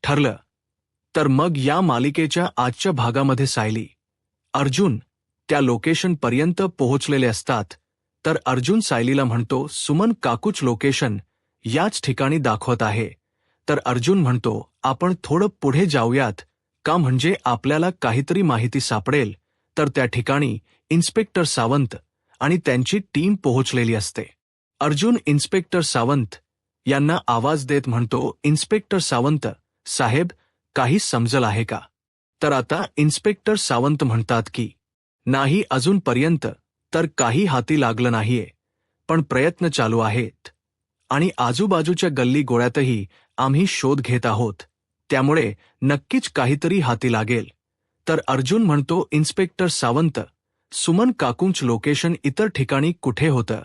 ठरलं. तर मग या मालिकेच्या आजच्या भागामध्ये सायली, अर्जुन त्या लोकेशनपर्यंत पोहोचलेले असतात. तर अर्जुन सायलीला म्हणतो, सुमन काकूच लोकेशन याच ठिकाणी दाखवत आहे. तर अर्जुन म्हणतो, आपण थोडं पुढे जाऊयात का, म्हणजे आपल्याला काहीतरी माहिती सापडेल. तर त्या ठिकाणी इन्स्पेक्टर सावंत आणि त्यांची टीम पोहोचलेली असते. अर्जुन इन्स्पेक्टर सावंत यांना आवाज देत म्हणतो, इन्स्पेक्टर सावंत साहेब, काही समजलं आहे का? तर आता इन्स्पेक्टर सावंत म्हणतात की नाही, अजूनपर्यंत तर काही हाती लागलं नाहीये, पण प्रयत्न चालू आहेत आणि आजूबाजूच्या गल्ली गोळ्यातही आम्ही शोध घेत आहोत, त्यामुळे नक्कीच काहीतरी हाती लागेल. तर अर्जुन म्हणतो, इन्स्पेक्टर सावंत, सुमन काकूंच लोकेशन इतर ठिकाणी कुठे होतं,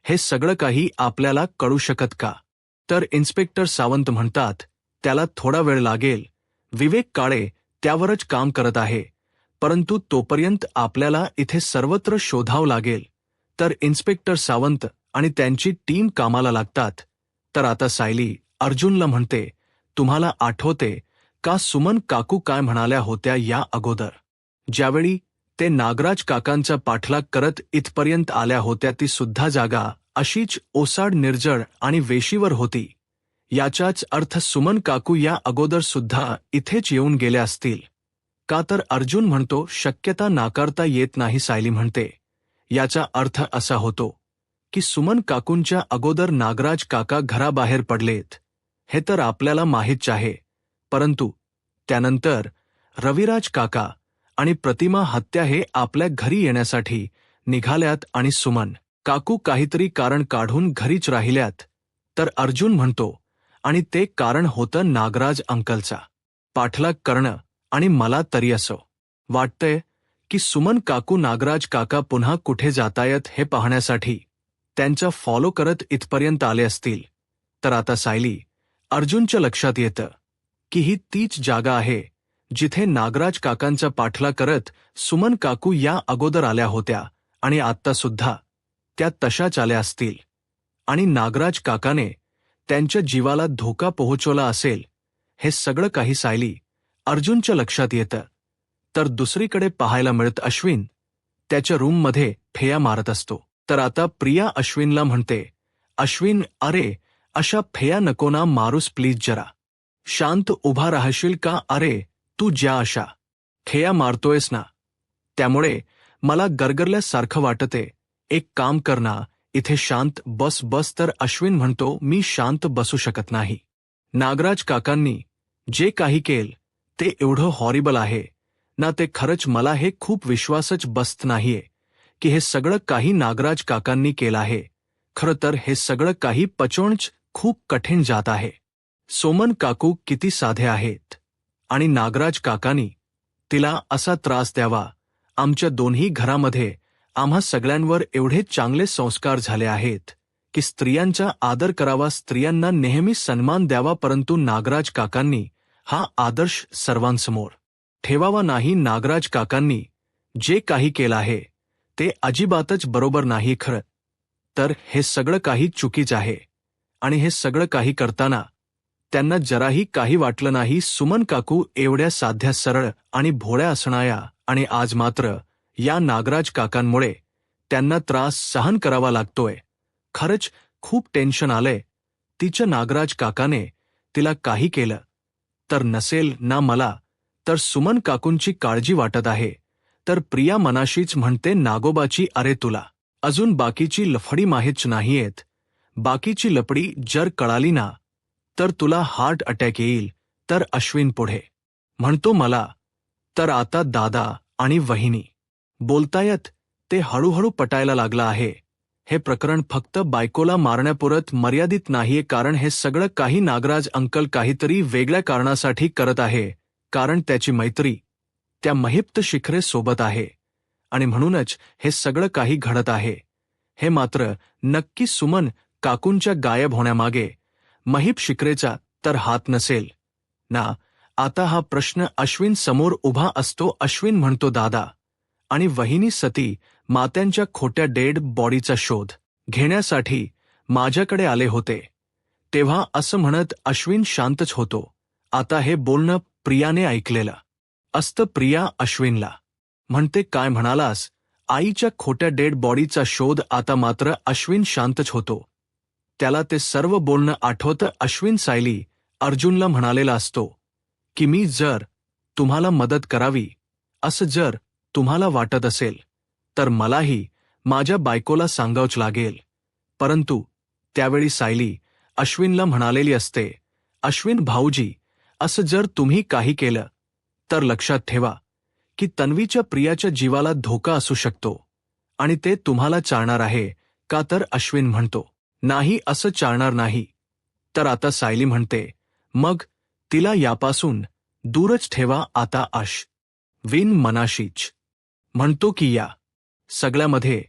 हे सगळं काही आपल्याला कळू शकत का? तर इन्स्पेक्टर सावंत म्हणतात, त्याला थोडा वेळ लागेल. विवेक काळे त्यावरच काम करत आहे, परंतु तोपर्यंत आपल्याला इथे सर्वत्र शोधावं लागेल. तर इन्स्पेक्टर सावंत आणि त्यांची टीम कामाला लागतात. तर आता सायली अर्जुनला म्हणते, तुम्हाला आठवते का सुमन काकू काय म्हणाल्या होत्या या अगोदर? ज्यावेळी ते नागराज काकांचा पाठलाग करत इथपर्यंत आल्या होत्या, ती सुद्धा जागा अशीच ओसाड, निर्जळ आणि वेशीवर होती. याचाच अर्थ सुमन काकू या अगोदर सुद्धा इथेच येऊन गेल्या असतील का? तर अर्जुन म्हणतो, शक्यता नाकारता येत नाही. सायली म्हणते, याचा अर्थ असा होतो की सुमन काकूंच्या अगोदर नागराज काका घराबाहेर पडलेत, हे तर आपल्याला माहीतच आहे, परंतु त्यानंतर रविराज काका आणि प्रतिमा हत्या हे आपल्या घरी येण्यासाठी निघाल्यात आणि सुमन काकू काहीतरी कारण काढून घरीच राहिल्यात. तर अर्जुन म्हणतो, आणि ते कारण होतं नागराज अंकलचा पाठलाग करणं. आणि मला तरी असं वाटतंय की सुमन काकू नागराज काका पुन्हा कुठे जातायत हे पाहण्यासाठी त्यांचा फॉलो करत इथपर्यंत आले असतील. तर आता सायली अर्जुनच्या लक्षात येतं की ही तीच जागा आहे जिथे नागराज काकांचा पाठलाग करत सुमन काकू या अगोदर आल्या होत्या आणि आत्ता सुद्धा त्या तशाच आल्या असतील आणि नागराज काकाने त्यांच्या जीवाला धोका पोहोचवला असेल. हे सगळं काही सायली अर्जुनच्या लक्षात येतं. तर दुसरीकडे पाहायला मिळत अश्विन त्याच्या रूममध्ये फेया मारत असतो. तर आता प्रिया अश्विनला म्हणते, अश्विन, अरे अशा फेया नको ना मारूस प्लीज, जरा शांत उभा राहशील का? अरे तू ज्या अशा फेया मारतोयस ना, त्यामुळे मला गरगरल्यासारखं वाटते. एक काम कर ना, इथे शांत बस. तर अश्विन म्हणतो, मी शांत बसू शकत नाही. नागराज काकांनी जे काही केलं ते एवढं हॉरिबल आहे ना, ते खरंच मला हे खूप विश्वासच बसत नाहीये की हे सगळं काही नागराज काकांनी केलं आहे. खरं तर हे सगळं काही पचवणंच खूप कठीण जात आहे. सोमन काकू किती साधे आहेत आणि नागराज काकांनी तिला असा त्रास द्यावा. आमच्या दोन्ही घरामध्ये आम्हा सगळ्यांवर एवढे चांगले संस्कार झाले आहेत की स्त्रियांचा आदर करावा, स्त्रियांना नेहमी सन्मान द्यावा, परंतु नागराज काकांनी हा आदर्श सर्वांसमोर ठेवावा नाही. नागराज काकांनी जे काही केलं आहे ते अजिबातच बरोबर नाही. खरं तर हे सगळं काही चुकीचं आहे आणि हे सगळं काही करताना त्यांना जराही काही वाटलं नाही. सुमन काकू एवढ्या साध्या, सरळ आणि भोळ्या असणाऱ्या आणि आज मात्र या नागराज काकांमुळे त्यांना त्रास सहन करावा लागतोय. खरंच खूप टेन्शन आलंय. तिच्या नागराज काकाने तिला काही केलं तर नसेल ना, मला तर सुमन काकूंची काळजी वाटत आहे. तर प्रिया मनाशीच म्हणते, नागोबाची, अरे तुला अजून बाकीची लफडी माहीतच नाहीयेत. बाकीची लपडी जर कळाली ना तर तुला हार्ट अटॅक येईल. तर अश्विन पुढे म्हणतो, मला तर आता दादा आणि वहिनी बोलतायत ते हळूहळू पटायला लागलं आहे. हे प्रकरण फक्त बायकोला मारण्यापुरत मर्यादित नाहीये, कारण हे सगळं काही नागराज अंकल काहीतरी वेगळ्या कारणासाठी करत आहे, कारण त्याची मैत्री त्या महिप्त शिखरे सोबत आहे आणि म्हणूनच हे सगळं काही घडत आहे. हे मात्र नक्की सुमन काकूंच्या गायब होण्यामागे महिप शिखरेचा तर हात नसेल ना. आता हा प्रश्न अश्विन समोर उभा असतो. अश्विन म्हणतो, दादा आणि वहिनी सती मात्यांच्या खोट्या डेड बॉडीचा शोध घेण्यासाठी माझ्याकडे आले होते. तेव्हा असं म्हणत अश्विन शांतच होतो. आता हे बोलणं प्रियाने ऐकलेलं असतं. प्रिया अश्विनला म्हणते, काय म्हणालास? आईच्या खोट्या डेड बॉडीचा शोध. आता मात्र अश्विन शांतच होतो. त्याला ते सर्व बोलणं आठवतं. अश्विन सायली अर्जुनला म्हणालेला असतो की मी जर तुम्हाला मदत करावी असं जर तुम्हाला वाटत असेल तर मलाही माझ्या बायकोला सांगावंच लागेल. परंतु त्यावेळी सायली अश्विनला म्हणालेली असते, अश्विन भाऊजी, असं जर तुम्ही काही केलं तर लक्षात ठेवा की तन्वीच्या प्रियाच्या जीवाला धोका असू शकतो आणि ते तुम्हाला चालणार आहे का? तर अश्विन म्हणतो, नाही, असं चालणार नाही. तर आता सायली म्हणते, मग तिला यापासून दूरच ठेवा. आता अश्विन मनाशीच म्हणतो की या सगळ्यामध्ये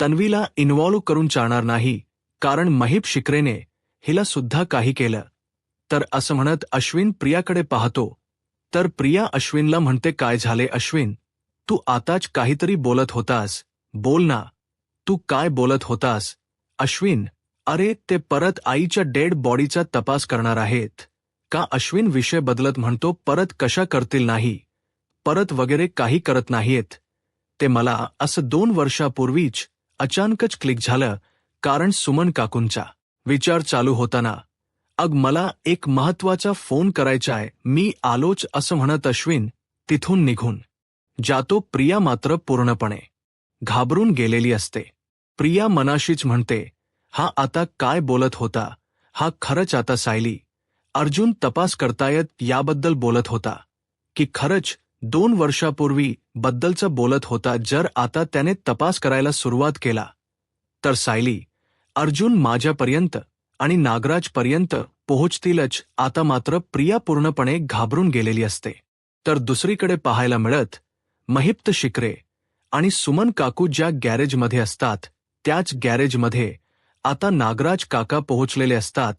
तन्वीला इन्व्हॉल्व करून चालणार नाही, कारण महिप शिकरेने हिला सुद्धा काही केलं तर. असं म्हणत अश्विन प्रियाकडे पाहतो. तर प्रिया अश्विनला म्हणते, काय झाले अश्विन? तू आताच काहीतरी बोलत होतास, बोल ना, तू काय बोलत होतास? अश्विन, अरे ते परत आईच्या डेड बॉडीचा तपास करणार आहेत का? अश्विन विषय बदलत म्हणतो, परत कशा करतील? नाही, परत वगैरे काही करत नाहीत ते. मला असं 2 वर्षापूर्वीच अचानकच क्लिक झालं, कारण सुमन काकूंचा विचार चालू होताना. अग मला एक महत्वाचा फोन करायचा आहे, मी आलोच. असं म्हणत अश्विन तिथून निघून जातो. प्रिया मात्र पूर्णपणे घाबरून गेलेली असते. प्रिया मनाशीच म्हणते, हा आता काय बोलत होता? हा खरंच आता सायली अर्जुन तपास करतायत याबद्दल बोलत होता की खरंच 2 वर्षापूर्वी बद्दलचं बोलत होता? जर आता त्याने तपास करायला सुरुवात केला तर सायली अर्जुन माझ्यापर्यंत आणि नागराजपर्यंत पोहोचतीलच. आता मात्र प्रिया पूर्णपणे घाबरून गेलेली असते. तर दुसरीकडे पाहायला मिळत महिप्त शिकरे आणि सुमन काकू ज्या गॅरेजमध्ये असतात त्याच गॅरेजमध्ये आता नागराज काका पोहोचलेले असतात.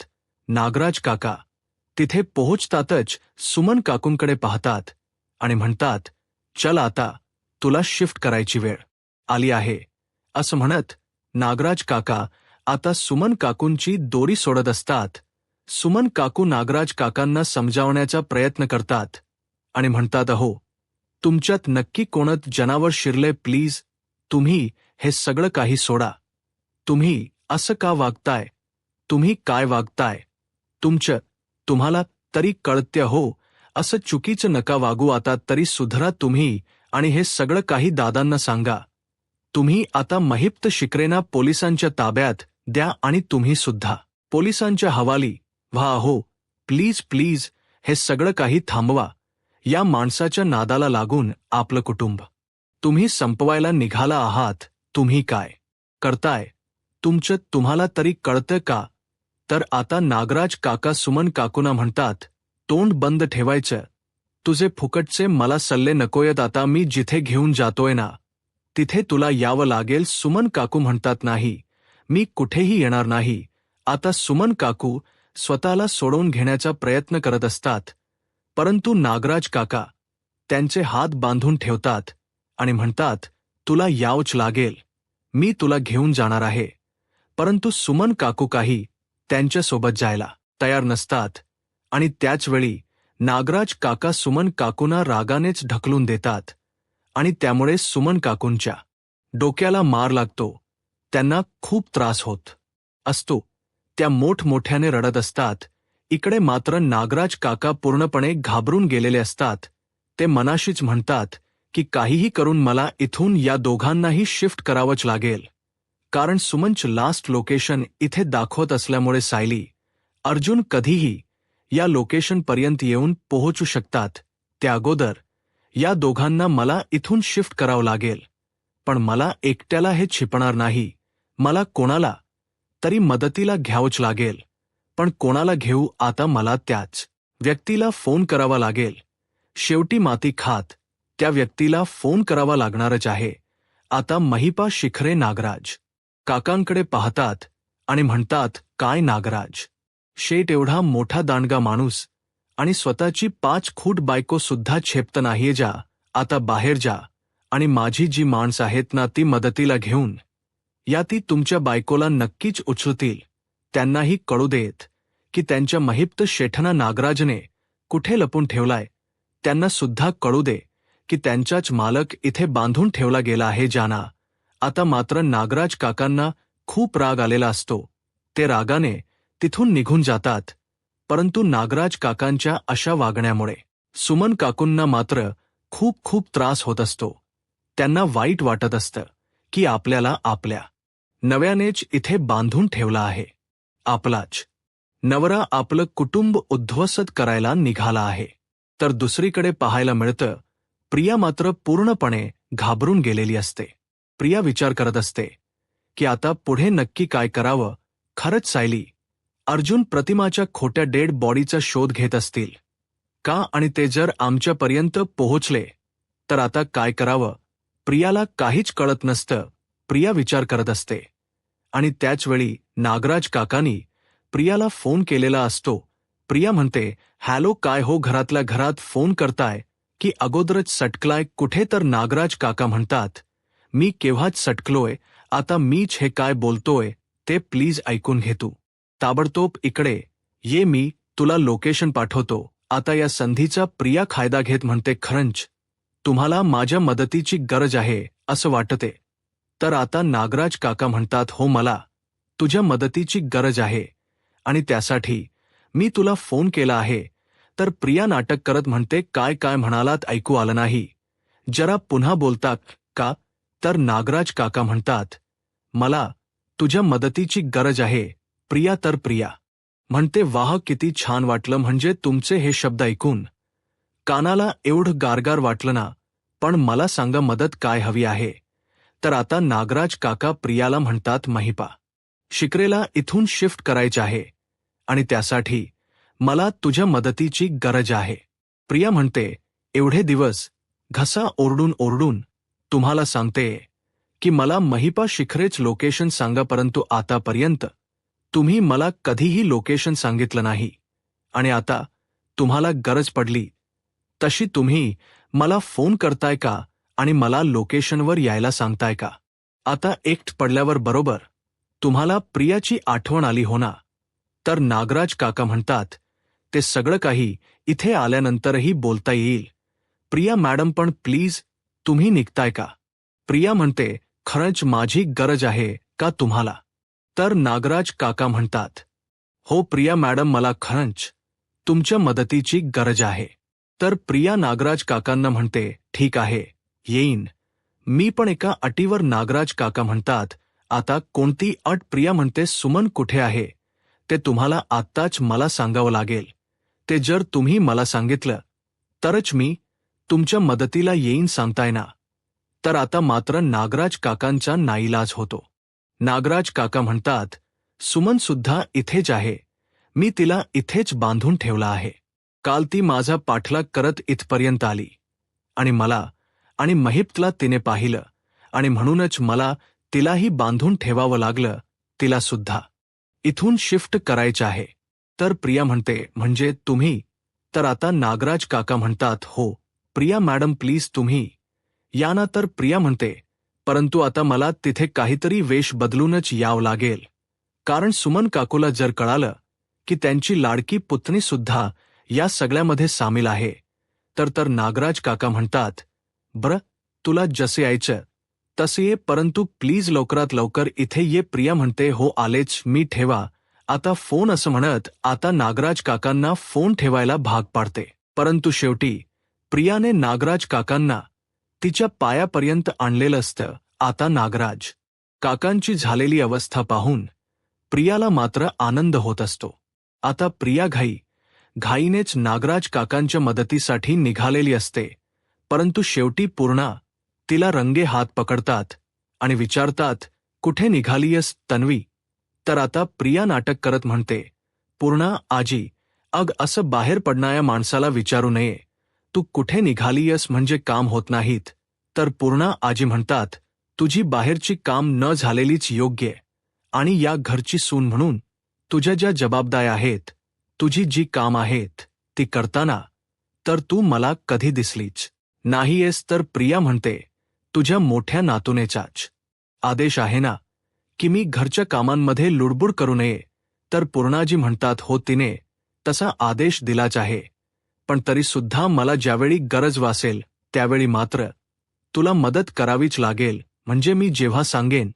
नागराज काका तिथे पोहोचतातच सुमन काकूंकडे पाहतात आणि म्हणतात, चल आता तुला शिफ्ट करायची वेळ आली आहे. असं म्हणत नागराज काका आता सुमन काकूंची दोरी सोडत असतात. सुमन काकू नागराज काकांना समजावण्याचा प्रयत्न करतात आणि म्हणतात, अहो, तुमच्यात नक्की कोणत जनावर शिरले? प्लीज तुम्ही हे सगळं काही सोडा. तुम्ही असं का वागताय? तुम्ही काय वागताय? तुम्हाला तरी कळते हो, असं चुकीचं नका वागू. आता तरी सुधरा तुम्ही आणि हे सगळं काही दादांना सांगा. तुम्ही आता महिप्त शिकरेना पोलिसांच्या ताब्यात द्या आणि तुम्ही सुद्धा पोलिसांच्या हवाली व्हा. हो, प्लीज प्लीज हे सगळं काही थांबवा. या माणसाच्या नादाला लागून आपलं कुटुंब तुम्ही संपवायला निघाला आहात. तुम्ही काय करताय? तुम्हाला तरी कळतं का? तर आता नागराज काका सुमन काकूंना म्हणतात, तोंड बंद ठेवायचं. तुझे फुकटचे मला सल्ले नकोयत. आता मी जिथे घेऊन जातोय ना तिथे तुला यावं लागेल. सुमन काकू म्हणतात, नाही, मी कुठेही येणार नाही. आता सुमन काकू स्वतःला सोडवून घेण्याचा प्रयत्न करत असतात, परंतु नागराज काका त्यांचे हात बांधून ठेवतात आणि म्हणतात, तुला यावंच लागेल, मी तुला घेऊन जाणार आहे. परंतु सुमन काकू काही त्यांच्यासोबत जायला तयार नसतात आणि त्याचवेळी नागराज काका सुमन काकूंना रागानेच ढकलून देतात आणि त्यामुळे सुमन काकूंच्या डोक्याला मार लागतो. त्यांना खूप त्रास होत असतो. त्या मोठमोठ्याने रडत असतात. इकडे मात्र नागराज काका पूर्णपणे घाबरून गेलेले असतात. ते मनाशीच म्हणतात की काहीही करून मला इथून या दोघांनाही शिफ्ट करावंच लागेल, कारण सुमनचं लास्ट लोकेशन इथे दाखवत असल्यामुळे सायली अर्जुन कधीही या लोकेशनपर्यंत येऊन पोहोचू शकतात. त्या अगोदर या दोघांना मला इथून शिफ्ट करावं लागेल. पण मला एकट्याला हे छिपणार नाही. मला कोणाला तरी मदतीला घ्यावंच लागेल. पण कोणाला घेऊ? आता मला त्याच व्यक्तीला फोन करावा लागेल. शेवटी माती खात त्या व्यक्तीला फोन करावा लागणारच आहे. आता महिपा शिखरे नागराज काकांकडे पाहतात आणि म्हणतात, काय नागराज शेठ एवढा मोठा दांडगा माणूस आणि स्वतःची 5 फूट बायको सुद्धा छेपत नाहीये. जा आता बाहेर जा आणि माझी जी माणसं आहेत ना ती मदतीला घेऊन या. ती तुमच्या बायकोला नक्कीच उचलतील. त्यांनाही कळू देत की त्यांच्या महिप्त शेठना नागराजने कुठे लपून ठेवलाय त्यांना सुद्धा कळू दे की त्यांचाच मालक इथे बांधून ठेवला गेला आहे जाना. आता मात्र नागराज काकांना खूप राग आलेला असतो. ते रागाने तिथून निघून जातात. परंतु नागराज काकांच्या अशा वागण्यामुळे सुमन काकूंना मात्र खूप खूप त्रास होत असतो. त्यांना वाईट वाटत असतं की आपल्याला आपल्या नव्यानेच इथे बांधून ठेवला आहे. आपलाच नवरा आपलं कुटुंब उद्ध्वस्त करायला निघाला आहे. तर दुसरीकडे पाहायला मिळतं प्रिया मात्र पूर्णपणे घाबरून गेलेली असते. प्रिया विचार करत असते की आता पुढे नक्की काय करावं. खरंच सायली, अर्जुन प्रतिमाच्या खोट्या डेड बॉडीचा शोध घेत असतील का, आणि ते जर आमच्यापर्यंत पोहोचले तर आता काय करावं. प्रियाला काहीच कळत नसतं. प्रिया विचार करत असते आणि त्याचवेळी नागराज काकांनी प्रियाला फोन केलेला असतो. प्रिया म्हणते, हॅलो, काय हो, घरातल्या घरात फोन करताय की अगोदरच सटकलाय कुठे. तर नागराज काका म्हणतात, मी केव्हाच सटकलोय, आता मीच हे काय बोलतोय ते प्लीज ऐकून घे तू. ताबडतोब इकडे ये, मी तुला लोकेशन पाठवतो. आता या संधीचा प्रिया फायदा घेत म्हणते, खरंच तुम्हाला माझ्या मदतीची गरज आहे असं वाटते. तर आता नागराज काका म्हणतात, हो, मला तुझ्या मदतीची गरज आहे आणि त्यासाठी मी तुला फोन केला आहे. तर प्रिया नाटक करत म्हणते, काय काय म्हणालात, ऐकू आलं नाही, जरा पुन्हा बोलतात का. तर नागराज काका म्हणतात, मला तुझ्या मदतीची गरज आहे प्रिया. तर प्रिया म्हणते, वाह, किती छान वाटलं, म्हणजे तुमचे हे शब्द ऐकून कानाला एवढं गारगार वाटलं ना. पण मला सांगा, मदत काय हवी आहे. तर आता नागराज काका प्रियाला म्हणतात, महिपा शिकरेला इथून शिफ्ट करायचे आहे आणि त्यासाठी मला तुझ्या मदतीची गरज आहे. प्रिया म्हणते, एवढे दिवस घसा ओरडून ओरडून तुम्हाला सांगते की मला महिपा शिखरेच लोकेशन सांगा, परंतु आतापर्यंत तुम्ही मला कधीही लोकेशन सांगितलं नाही आणि आता तुम्हाला गरज पडली तशी तुम्ही मला फोन करताय का आणि मला लोकेशनवर यायला सांगताय का. आता एकट पडल्यावर बरोबर तुम्हाला प्रियाची आठवण आली हो ना. तर नागराज काका म्हणतात, ते सगळं काही इथे आल्यानंतरही बोलता येईल. प्रिया मॅडम, पण प्लीज तुम्ही निघताय का. प्रिया म्हणते, खरंच माझी गरज आहे का तुम्हाला. तर नागराज काका म्हणतात, हो प्रिया मॅडम, मला खरंच तुमच्या मदतीची गरज आहे. तर प्रिया नागराज काकांना म्हणते, ठीक आहे, येईन मी, पण एका अटीवर. नागराज काका म्हणतात, आता कोणती अट. प्रिया म्हणते, सुमन कुठे आहे ते तुम्हाला आत्ताच मला सांगावं लागेल. ते जर तुम्ही मला सांगितलं तरच मी तुमच्या मदतीला येईन, सांगताय ना. तर आता मात्र नागराज काकांचा नाईलाज होतो. नागराज काका म्हणतात, सुमन सुद्धा इथेच आहे, मी तिला इथेच बांधून ठेवला आहे. काल ती माझा पाठलाग करत इथपर्यंत आली आणि मला आणि महिपतला तिने पाहिलं आणि म्हणूनच मला तिलाही बांधून ठेवावं लागलं. तिला सुद्धा इथून शिफ्ट करायचं आहे. तर प्रिया म्हणते, म्हणजे तुम्ही. तर आता नागराज काका म्हणतात, हो प्रिया मॅडम, प्लीज तुम्ही या ना. तर प्रिया म्हणते, परंतु आता मला तिथे काहीतरी वेश बदलूनच यावं लागेल, कारण सुमन काकूला जर कळालं की त्यांची लाडकी पुतणी सुद्धा या सगळ्यामध्ये सामील आहे तर नागराज काका म्हणतात, बरं, तुला जसे यायचं तसे ये, परंतु प्लीज लवकरात लवकर इथे ये. प्रिया म्हणते, हो आलेच मी, ठेवा आता फोन, असं म्हणत आता नागराज काकांना फोन ठेवायला भाग पाडते. परंतु शेवटी प्रियाने नागराज काकांना तिच्या पायापर्यंत आणलेलं असतं. आता नागराज काकांची झालेली अवस्था पाहून प्रियाला मात्र आनंद होत असतो. आता प्रिया घाईनेच नागराज काकांच्या मदतीसाठी निघालेली असते. परंतु शेवटी पूर्णा तिला रंगे हात पकडतात आणि विचारतात, कुठे निघालीयस तन्वी. तर आता प्रिया नाटक करत म्हणते, पूर्णा आजी, अग असं बाहेर पडणाऱ्या माणसाला विचारू नये, तू कुठे निघालीयस, म्हणजे काम होत नाहीत. तर पूर्णा आजी म्हणतात, तुझी बाहेरची काम न झालेलीच योग्य, आणि या घरची सून म्हणून तुझ्या ज्या जबाबदाऱ्या आहेत, तुझी जी काम आहेत ती करताना तर तू मला कधी दिसलीच नाहीयेस. तर प्रिया म्हणते, तुझ्या मोठ्या नातूनेचाच आदेश आहे ना की मी घरच्या कामांमध्ये लुडबुड करू नये. तर पूर्णाजी म्हणतात, हो तिने तसा आदेश दिलाच आहे, पण तरी सुद्धा मला ज्यावेळी गरज वासेल त्यावेळी मात्र तुला मदत करावीच लागेल. म्हणजे मी जेव्हा सांगेन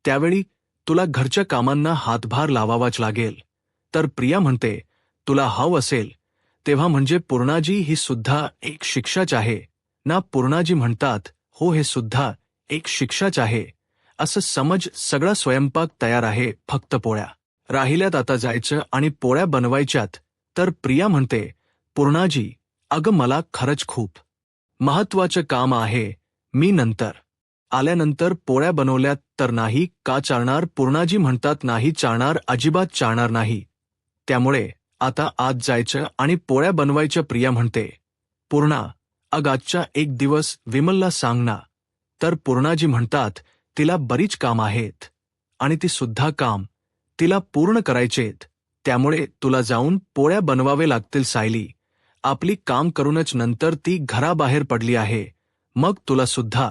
त्यावेळी तुला घरच्या कामांना हातभार लावावाच लागेल. तर प्रिया म्हणते, तुला हवं असेल तेव्हा. म्हणजे पूर्णाजी ही सुद्धा एक शिक्षाच आहे ना. पूर्णाजी म्हणतात, हो हे सुद्धा एक शिक्षाच आहे. असं समज. सगळा स्वयंपाक तयार आहे, फक्त पोळ्या राहिल्यात. आता जायचं आणि पोळ्या बनवायच्यात. तर प्रिया म्हणते, पूर्णाजी अगं मला खरंच खूप महत्वाचं काम आहे. मी नंतर आल्यानंतर पोळ्या बनवल्यात तर नाही का चालणार? पूर्णाजी म्हणतात, नाही चालणार, अजिबात चालणार नाही. त्यामुळे आता आज जायचं आणि पोळ्या बनवायच्या. प्रिया म्हणते, पूर्णा आजचा एक दिवस विमलला सांग ना. तर पूर्णाजी म्हणतात, तिला बरीच काम आहेत आणि ती सुद्धा काम तिला पूर्ण करायचेत. त्यामुळे तुला जाऊन पोळ्या बनवावे लागतील. सायली आपली काम करूनच नंतर ती घराबाहेर पडली आहे. मग तुला सुद्धा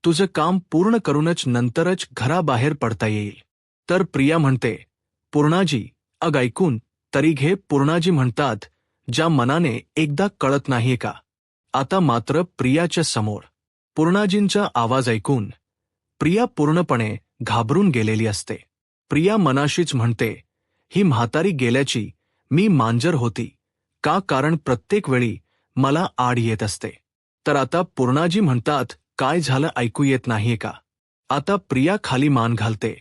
तुझं काम पूर्ण करूनच नंतरच घराबाहेर पडता येईल. तर प्रिया म्हणते, पूर्णाजी ऐकून तरी घे. पूर्णाजी म्हणतात, ज्या मनाने एकदा कळत नाहीये का. आता मात्र प्रियाच्या समोर पूर्णाजींचा आवाज ऐकून प्रिया पूर्णपणे घाबरून गेलेली असते. प्रिया मनाशीच म्हणते, ही म्हातारी गेल्याची मी मांजर होती का. कारण प्रत्येक वेळी मला आड येत असते. तर आता पूर्णाजी म्हणतात, काय झालं, ऐकू येत नाहीये का. आता प्रिया खाली मान घालते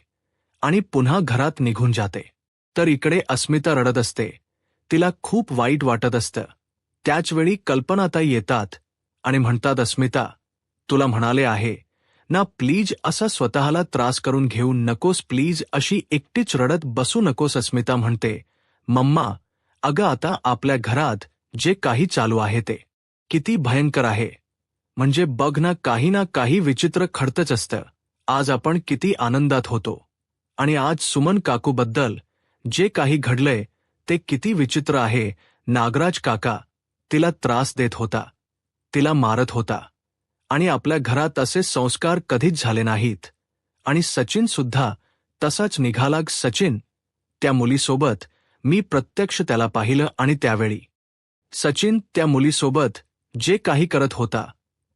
आणि पुन्हा घरात निघून जाते. तर इकडे अस्मिता रडत असते. तिला खूप वाईट वाटत असतं. त्याचवेळी कल्पनाताई येतात आणि म्हणतात, अस्मिता तुला म्हणाले आहे ना, प्लीज असा स्वतःला त्रास करून घेऊ नकोस. प्लीज अशी एकटीच रडत बसू नकोस. अस्मिता म्हणते, मम्मा अगं आता आपल्या घरात जे काही चालू आहे ते किती भयंकर आहे. म्हणजे बघ ना काही विचित्र घडतच असतं. आज आपण किती आनंदात होतो आणि आज सुमन काकूबद्दल जे काही घडलंय ते किती विचित्र आहे. नागराज काका तिला त्रास देत होता, तिला मारत होता आणि आपल्या घरात असे संस्कार कधीच झाले नाहीत. आणि सचिन सुद्धा तसाच निघाला. सचिन त्या मुलीसोबत मी प्रत्यक्ष त्याला पाहिलं आणि त्यावेळी सचिन त्या मुलीसोबत जे काही करत होता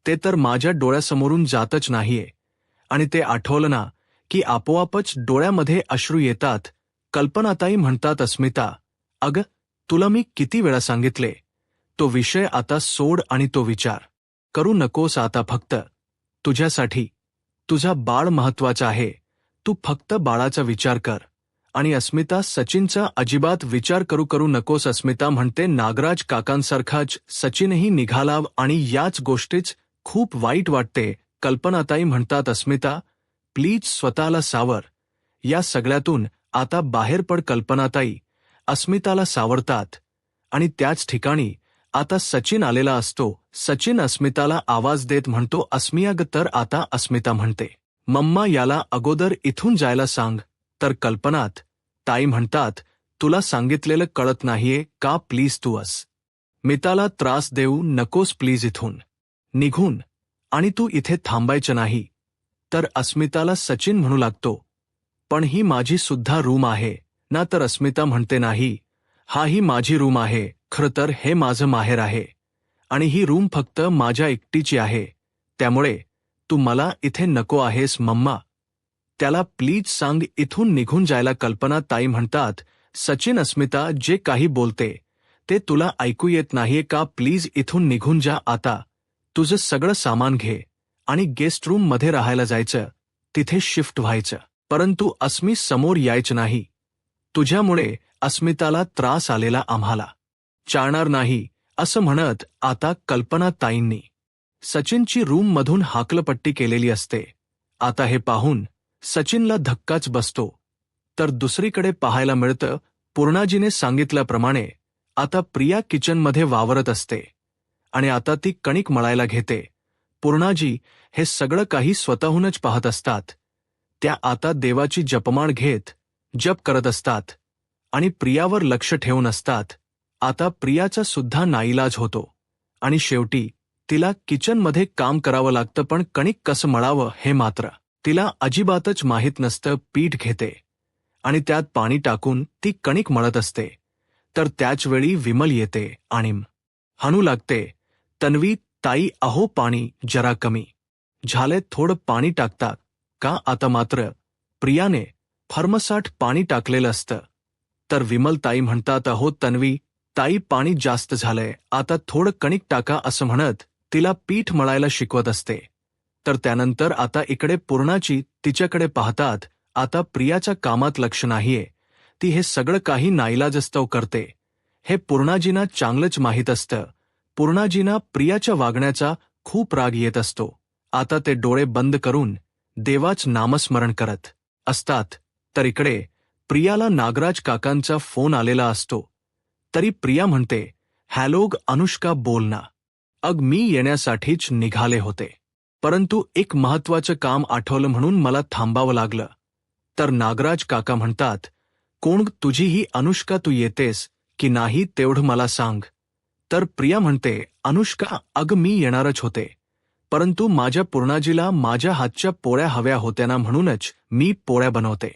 ते तर माझ्या डोळ्यासमोरून जातच नाहीये. आणि ते आठवलं ना की आपोआपच डोळ्यामध्ये अश्रू येतात. कल्पनाताई म्हणतात, अस्मिता अगं तुला मी किती वेळा सांगितले, तो विषय आता सोड आणि तो विचार करू नकोस. आता फक्त तुझ्यासाठी तुझा बाळ महत्वाचा आहे. तू फक्त बाळाचा विचार कर. आणि अस्मिता सचिनचा अजिबात विचार करू नकोस. अस्मिता म्हणते, नागराज काकांसारखाच सचिनही निघाला आणि याच गोष्टीच खूप वाईट वाटते. कल्पनाताई म्हणतात, अस्मिता प्लीज स्वतःला सावर. या सगळ्यातून आता बाहेर पड. कल्पनाताई अस्मिताला सावरतात आणि त्याच ठिकाणी आता सचिन आलेला असतो. सचिन अस्मिताला आवाज देत म्हणतो, अस्मिया ग. तर आता अस्मिता म्हणते, मम्मा याला अगोदर इथून जायला सांग. तर कल्पनात ताई म्हणतात, तुला सांगितलेलं कळत नाहीये का. प्लीज तू मिताला त्रास देऊ नकोस. प्लीज इथून निघून आणि तू इथे थांबायचं नाही. तर अस्मिताला सचिन म्हणू लागतो, पण ही माझी सुद्धा रूम आहे ना. तर अस्मिता म्हणते, नाही हा ही माझी रूम आहे. खरं तर हे माझं माहेर आहे आणि ही रूम फक्त माझ्या एकटीची आहे. त्यामुळे तू मला इथे नको आहेस. मम्मा त्याला प्लीज सांग इथून निघून जायला. कल्पना ताई म्हणतात, सचिन अस्मिता जे काही बोलते ते तुला ऐकू येत नाहीये का. प्लीज इथून निघून जा. आता तुझं सगळं सामान घे आणि गेस्ट रूम मध्ये राहायला जायचं, तिथे शिफ्ट व्हायचं. परंतु अस्मी समोर यायचं नाही. तुझ्यामुळे अस्मिताला त्रास आलेला आम्हाला चालणार नाही. असं म्हणत आता कल्पना ताईंनी सचिनची रूम मधून हाकलपट्टी केलेली असते. आता हे पाहून सचिनला धक्काच बसतो. तर दुसरीकडे पाहायला मिळतं, पूर्णाजीने सांगितल्याप्रमाणे आता प्रिया किचनमध्ये वावरत असते आणि आता ती कणिक मळायला घेते. पूर्णाजी हे सगळं काही स्वतःहूनच पाहत असतात. त्या आता देवाची जपमाळ घेत जप करत असतात आणि प्रियावर लक्ष ठेवून असतात. आता प्रियाचा सुद्धा नाईलाज होतो आणि शेवटी तिला किचनमध्ये काम करावं लागतं. पण कणिक कसं मळावं हे मात्र तिला अजिबातच माहीत नसतं. पीठ घेते आणि त्यात पाणी टाकून ती कणिक मळत असते. तर त्याचवेळी विमल येते आणि हणू लागते, तन्वी ताई अहो पाणी जरा कमी झाले, थोडं पाणी टाकता का? आता मात्र प्रियाने फर्मसाठ पाणी टाकलेलं असतं. तर विमल ताई म्हणतात, अहो तन्वी ताई पाणी जास्त झालंय, आता थोडं कणिक टाका असं म्हणत तिला पीठ मळायला शिकवत असते. तर त्यानंतर आता इकडे पूर्णाची तिच्याकडे पाहतात. आता प्रियाच्या कामात लक्ष नाहीये, ती हे सगळं काही नाईलाजस्तव करते. हे पूर्णाजींना चांगलंच माहीत असतं. पूर्णाजींना प्रियाच्या वागण्याचा खूप राग येत असतो. आता ते डोळे बंद करून देवाच नामस्मरण करत असतात. तर इकडे प्रियाला नागराज काकांचा फोन आलेला असतो. तरी प्रिया म्हणते, हॅलोग अनुष्का बोल ना. अग मी येण्यासाठीच निघाले होते, परंतु एक महत्वाचं काम आठवलं म्हणून मला थांबावं लागलं. तर नागराज काका म्हणतात, कोण तुझी ही अनुष्का, तू येतेस की नाही तेवढं मला सांग. तर प्रिया म्हणते, अनुष्का अग मी येणारच होते, परंतु माझ्या पूर्णाजीला माझ्या हातच्या पोळ्या हव्या होत्या ना, म्हणूनच मी पोळ्या बनवते.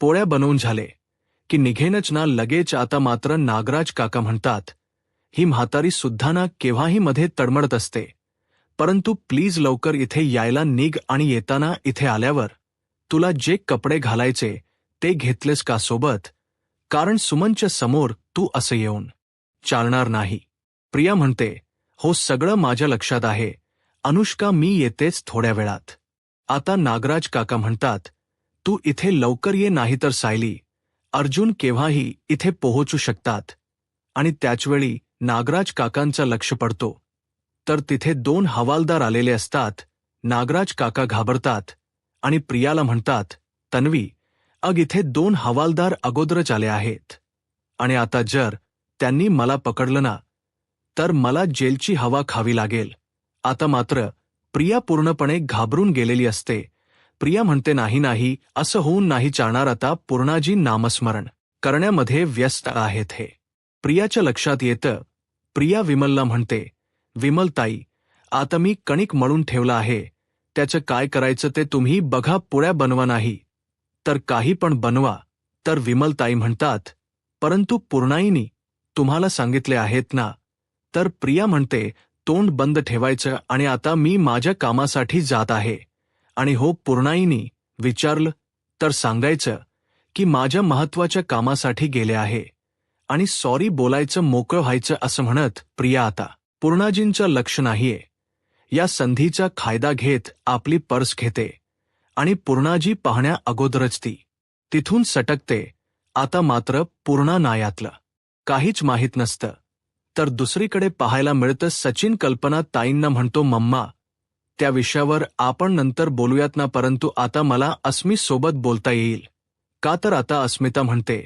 पोळ्या बनवून झाले की निघेनच ना लगेच. आता मात्र नागराज काका म्हणतात, ही म्हातारी सुद्धा ना केव्हाही मध्ये तडमडत असते, परंतु प्लीज लवकर इथे यायला निघ आणि येताना इथे आल्यावर तुला जे कपडे घालायचे ते घेतलेस का सोबत, कारण सुमनच्या समोर तू असं येऊन चालणार नाही. प्रिया म्हणते, हो सगळं माझ्या लक्षात आहे अनुष्का, मी येतेच थोड्या वेळात. आता नागराज काका म्हणतात, तू इथे लवकर ये, नाहीतर सायली अर्जुन केव्हाही इथे पोहोचू शकतात. आणि त्याचवेळी नागराज काकांचं लक्ष पडतो. तर तिथे 2 हवालदार आलेले असतात. नागराज काका घाबरतात आणि प्रियाला म्हणतात, तन्वी अग इथे 2 हवालदार अगोदरच आले आहेत, आणि आता जर त्यांनी मला पकडलं ना तर मला जेलची हवा खावी लागेल. आता मात्र प्रिया पूर्णपणे घाबरून गेलेली असते. प्रिया म्हणते, नाही नाही असं होऊन नाही चालणार. आता पूर्णाजी नामस्मरण करण्यामध्ये व्यस्त आहेत हे प्रियाच्या लक्षात येतं. प्रिया विमलला म्हणते, विमल ताई आता मी कणिक मळून ठेवलं आहे, त्याचं काय करायचं ते तुम्ही बघा, पोळ्या बनवा नाही तर काही पण बनवा. तर विमल ताई म्हणतात, परंतु पूर्णाईनी तुम्हाला सांगितले आहेत ना. तर प्रिया म्हणते, तोंड बंद ठेवायचं आणि आता मी माझ्या कामासाठी जात आहे. आणि हो पूर्णाईनी विचारलं तर सांगायचं की माझ्या महत्वाच्या कामासाठी गेले आहे आणि सॉरी बोलायचं, मोकळं व्हायचं असं म्हणत प्रिया आता पूर्णाजींचं लक्ष नाहीये या संधीचा फायदा घेत आपली पर्स घेते आणि पूर्णाजी पाहण्या अगोदरच ती तिथून सटकते. आता मात्र पूर्णा नायातलं काहीच माहीत नसतं. तर दुसरीकडे पाहायला मिळतं सचिन कल्पना ताईंना म्हणतो, मम्मा त्या विषयावर आपण नंतर बोलूयात ना, परंतु आता मला अस्मी सोबत बोलता येईल का? तर आता अस्मिता म्हणते,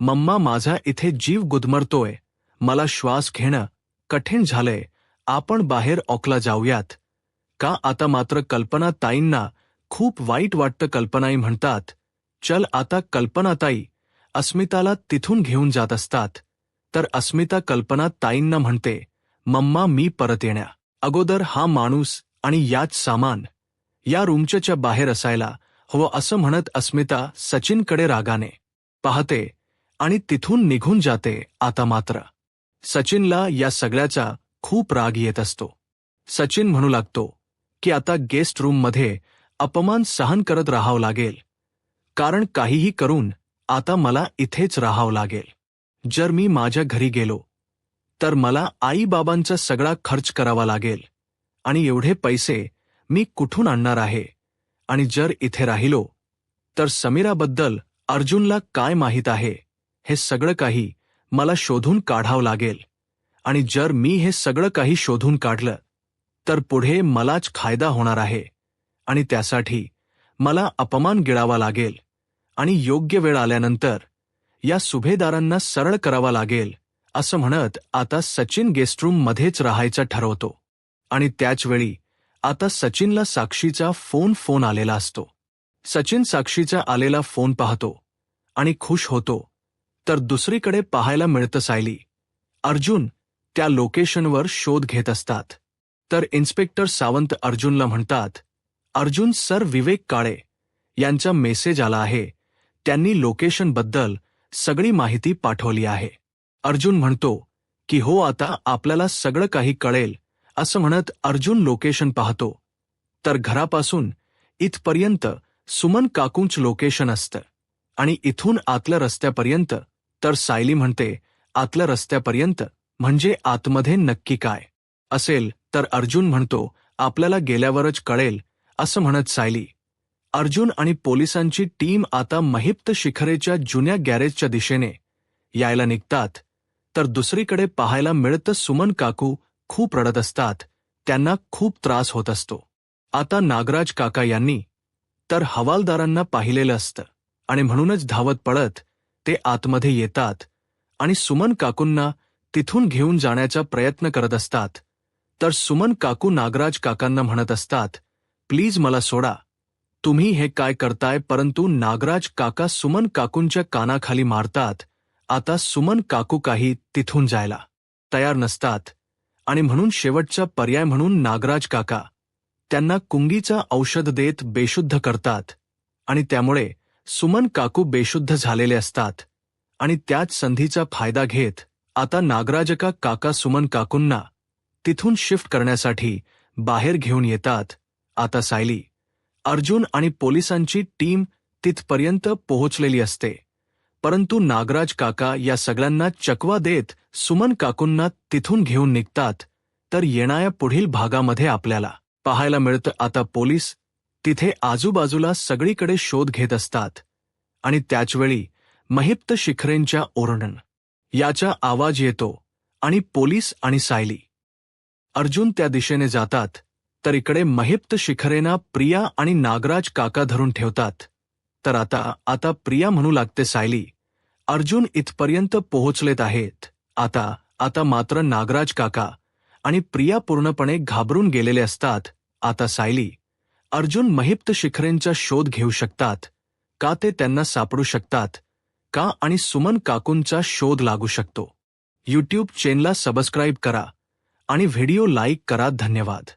मम्मा माझा इथे जीव गुदमरतोय, मला श्वास घेणं कठीण झालंय, आपण बाहेर ऑकला जाऊयात का? आता मात्र कल्पना ताईंना खूप वाईट वाटतं. कल्पनाई म्हणतात, चल आता. कल्पनाताई अस्मिताला तिथून घेऊन जात असतात. तर अस्मिता कल्पना ताईंना म्हणते, मम्मा मी परत येण्या अगोदर हा माणूस आणि याच सामान या रूमच्या बाहेर असायला हवं असं म्हणत अस्मिता सचिनकडे रागाने पाहते आणि तिथून निघून जाते. आता मात्र सचिनला या सगळ्याचा खूप राग येत असतो. सचिन म्हणू लागतो की आता गेस्ट रूममध्ये अपमान सहन करत राहावं लागेल, कारण काहीही करून आता मला इथेच राहावं लागेल. जर मी माझ्या घरी गेलो तर मला आईबाबांचा सगळा खर्च करावा लागेल आणि एवढे पैसे मी कुठून आणणार आहे? आणि जर इथे राहिलो तर समीराबद्दल अर्जुनला काय माहीत आहे हे सगळं काही मला शोधून काढावं लागेल. आणि जर मी हे सगळं काही शोधून काढलं तर पुढे मलाच फायदा होणार आहे आणि त्यासाठी मला अपमान गिळावा लागेल आणि योग्य वेळ आल्यानंतर या सुभेदारांना सरळ करावा लागेल असं म्हणत आता सचिन गेस्टरूम मध्येच राहायचं ठरवतो. आणि त्याचवेळी आता सचिनला साक्षीचा फोन आलेला असतो. सचिन साक्षीचा आलेला फोन पाहतो आणि खुश होतो. तर दुसरीकडे पाहायला मिळतं सायली अर्जुन त्या लोकेशनवर शोध घेत असतात. तर इन्स्पेक्टर सावंत अर्जुनला म्हणतात, अर्जुन सर विवेक काळे यांचा मेसेज आला आहे, त्यांनी लोकेशनबद्दल सगळी माहिती पाठवली आहे. अर्जुन म्हणतो की हो आता आपल्याला सगळं काही कळेल असं म्हणत अर्जुन लोकेशन पाहतो. तर घरापासून इथपर्यंत सुमन काकूंच लोकेशन असतं आणि इथून आतल्या रस्त्यापर्यंत. तर सायली म्हणते आतल्या रस्त्यापर्यंत म्हणजे आतमध्ये नक्की काय असेल. तर अर्जुन म्हणतो आपल्याला गेल्यावरच कळेल असं म्हणत सायली, अर्जुन आणि पोलिसांची टीम आता महिप्त शिखरेच्या जुन्या गॅरेजच्या दिशेने यायला निघतात. तर दुसरीकडे पाहायला मिळतं सुमन काकू खूप रडत असतात. त्यांना खूप त्रास होत असतो. आता नागराज काका यांनी तर हवालदारांना पाहिलेलं असतं आणि म्हणूनच धावत पळत ते आतमध्ये येतात आणि सुमन काकूंना तिथून घेऊन जाण्याचा प्रयत्न करत असतात. तर सुमन काकू नागराज काकांना म्हणत असतात, प्लीज मला सोडा, तुम्ही हे काय करताय. परंतु नागराज काका सुमन काकूंच्या कानाखाली मारतात. आता सुमन काकू काही तिथून जायला तयार नसतात आणि म्हणून शेवटचा पर्याय म्हणून नागराज काका त्यांना कुंगीचा औषध देत बेशुद्ध करतात आणि त्यामुळे सुमन काकू बेशुद्ध झालेले असतात आणि त्याच संधीचा फायदा घेत आता नागराजका काका सुमन काकूंना तिथून शिफ्ट करण्यासाठी बाहेर घेऊन येतात. आता सायली, अर्जुन आणि पोलिसांची टीम तिथपर्यंत पोहोचलेली असते. परंतु नागराज काका या सगळ्यांना चकवा देत सुमन काकूंना तिथून घेऊन निघतात. तर येणाऱ्या पुढील भागामध्ये आपल्याला पाहायला मिळतं आता पोलीस तिथे आजूबाजूला सगळीकडे शोध घेत असतात आणि त्याचवेळी महिप्त शिखरेंच्या ओरडण याचा आवाज येतो आणि पोलीस आणि सायली, अर्जुन त्या दिशेने जातात. तर इकडे महिप्त शिखरेना प्रिया आणि नागराज काका धरून ठेवतात. तर आता प्रिया म्हणू लागते सायली, अर्जुन इथपर्यंत पोहोचलेत आहेत. आता मात्र नागराज काका आणि प्रिया पूर्णपणे घाबरून गेलेले असतात. आता सायली, अर्जुन महिप्त शिखरेंचा शोध घेऊ शकतात का ते त्यांना सापडू शकतात का आणि सुमन काकूंचा शोध लागू शकतो. यूट्यूब चॅनलला सबस्क्राईब करा आणि व्हिडिओ लाईक करा. धन्यवाद.